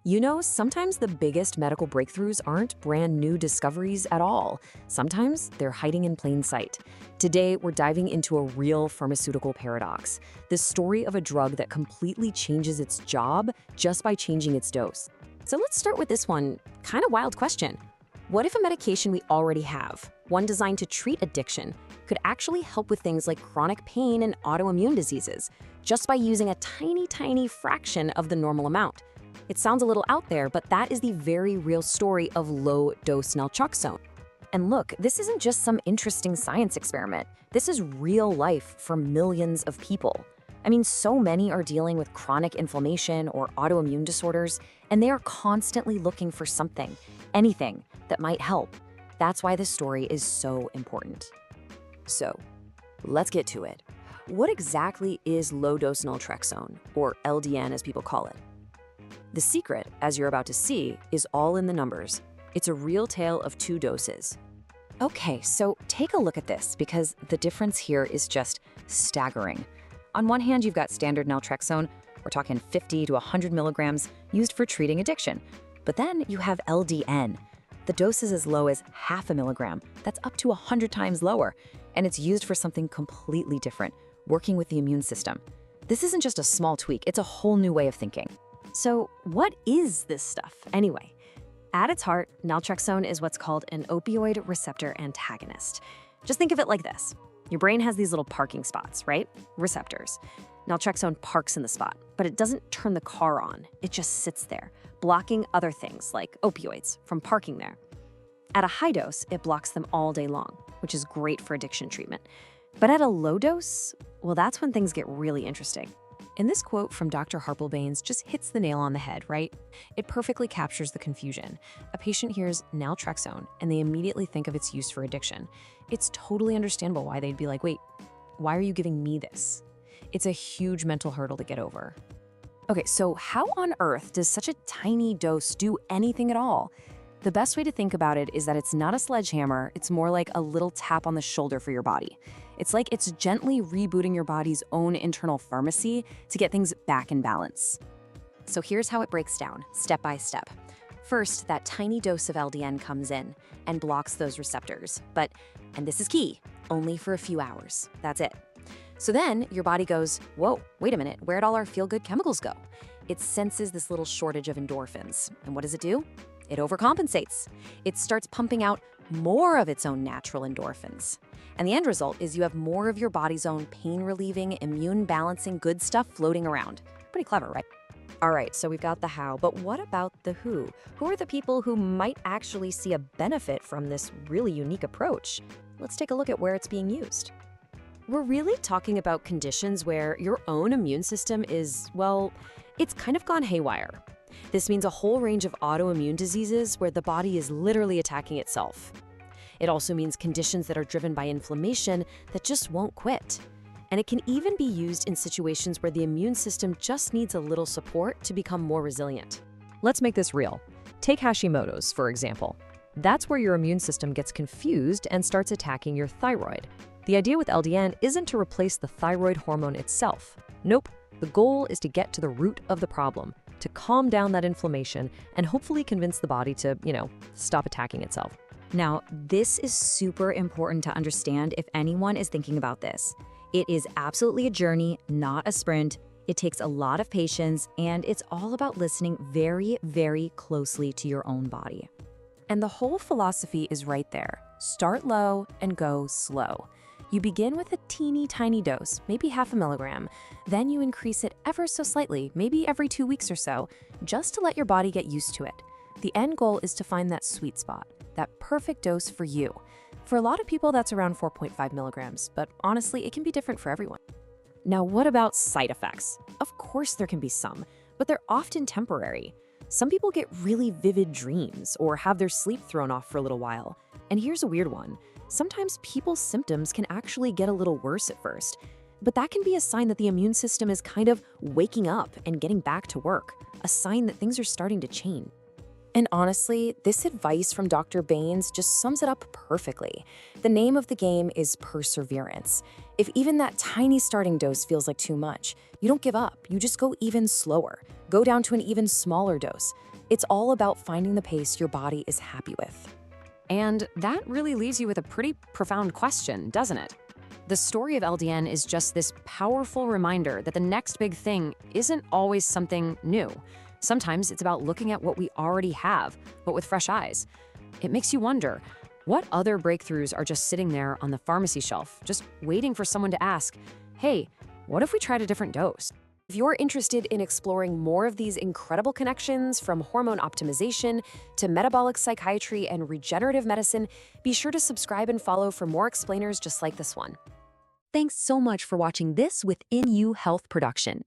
You know, sometimes the biggest medical breakthroughs aren't brand new discoveries at all. Sometimes they're hiding in plain sight. Today, we're diving into a real pharmaceutical paradox, the story of a drug that completely changes its job just by changing its dose. So let's start with this one kind of wild question. What if a medication we already have, one designed to treat addiction, could actually help with things like chronic pain and autoimmune diseases, just by using a tiny fraction of the normal amount? It sounds a little out there, but that is the very real story of Low Dose Naltrexone. And look, this isn't just some interesting science experiment. This is real life for millions of people. I mean, so many are dealing with chronic inflammation or autoimmune disorders, and they are constantly looking for something, anything, that might help. That's why this story is so important. So, let's get to it. What exactly is low-dose naltrexone, or LDN as people call it? The secret, as you're about to see, is all in the numbers. It's a real tale of two doses. Okay, so take a look at this, because the difference here is just staggering. On one hand, you've got standard naltrexone, we're talking 50 to 100 milligrams, used for treating addiction. But then you have LDN. The dose is as low as half a milligram. That's up to 100 times lower. And it's used for something completely different, working with the immune system. This isn't just a small tweak, it's a whole new way of thinking. So what is this stuff, anyway? At its heart, naltrexone is what's called an opioid receptor antagonist. Just think of it like this. Your brain has these little parking spots, right? Receptors. Naltrexone parks in the spot, but it doesn't turn the car on. It just sits there, blocking other things like opioids from parking there. At a high dose, it blocks them all day long, which is great for addiction treatment. But at a low dose, well, that's when things get really interesting. And this quote from Dr. Harpelbanes just hits the nail on the head, right? It perfectly captures the confusion. A patient hears naltrexone, and they immediately think of its use for addiction. It's totally understandable why they'd be like, wait, why are you giving me this? It's a huge mental hurdle to get over. Okay, so how on earth does such a tiny dose do anything at all? The best way to think about it is that it's not a sledgehammer, it's more like a little tap on the shoulder for your body. It's like it's gently rebooting your body's own internal pharmacy to get things back in balance. So here's how it breaks down, step by step. First, that tiny dose of LDN comes in and blocks those receptors. But, and this is key, only for a few hours. That's it. So then your body goes, whoa, wait a minute, where'd all our feel-good chemicals go? It senses this little shortage of endorphins. And what does it do? It overcompensates. It starts pumping out more of its own natural endorphins. And the end result is you have more of your body's own pain-relieving, immune-balancing good stuff floating around. Pretty clever, right? All right, so we've got the how, but what about the who? Who are the people who might actually see a benefit from this really unique approach? Let's take a look at where it's being used. We're really talking about conditions where your own immune system is, well, it's kind of gone haywire. This means a whole range of autoimmune diseases where the body is literally attacking itself. It also means conditions that are driven by inflammation that just won't quit. And it can even be used in situations where the immune system just needs a little support to become more resilient. Let's make this real. Take Hashimoto's, for example. That's where your immune system gets confused and starts attacking your thyroid. The idea with LDN isn't to replace the thyroid hormone itself. Nope, the goal is to get to the root of the problem, to calm down that inflammation and hopefully convince the body to, stop attacking itself. Now, this is super important to understand if anyone is thinking about this. It is absolutely a journey, not a sprint. It takes a lot of patience, and it's all about listening very, very closely to your own body. And the whole philosophy is right there. Start low and go slow. You begin with a teeny tiny dose, maybe half a milligram. Then you increase it ever so slightly, maybe every 2 weeks or so, just to let your body get used to it. The end goal is to find that sweet spot, that perfect dose for you. For a lot of people, that's around 4.5 milligrams, but honestly, it can be different for everyone. Now, what about side effects? Of course there can be some, but they're often temporary. Some people get really vivid dreams or have their sleep thrown off for a little while. And here's a weird one. Sometimes people's symptoms can actually get a little worse at first, but that can be a sign that the immune system is kind of waking up and getting back to work, a sign that things are starting to change. And honestly, this advice from Dr. Baines just sums it up perfectly. The name of the game is perseverance. If even that tiny starting dose feels like too much, you don't give up. You just go even slower. Go down to an even smaller dose. It's all about finding the pace your body is happy with. And that really leaves you with a pretty profound question, doesn't it? The story of LDN is just this powerful reminder that the next big thing isn't always something new. Sometimes it's about looking at what we already have, but with fresh eyes. It makes you wonder, what other breakthroughs are just sitting there on the pharmacy shelf, just waiting for someone to ask, hey, what if we tried a different dose? If you're interested in exploring more of these incredible connections from hormone optimization to metabolic psychiatry and regenerative medicine, be sure to subscribe and follow for more explainers just like this one. Thanks so much for watching this Within You Health production.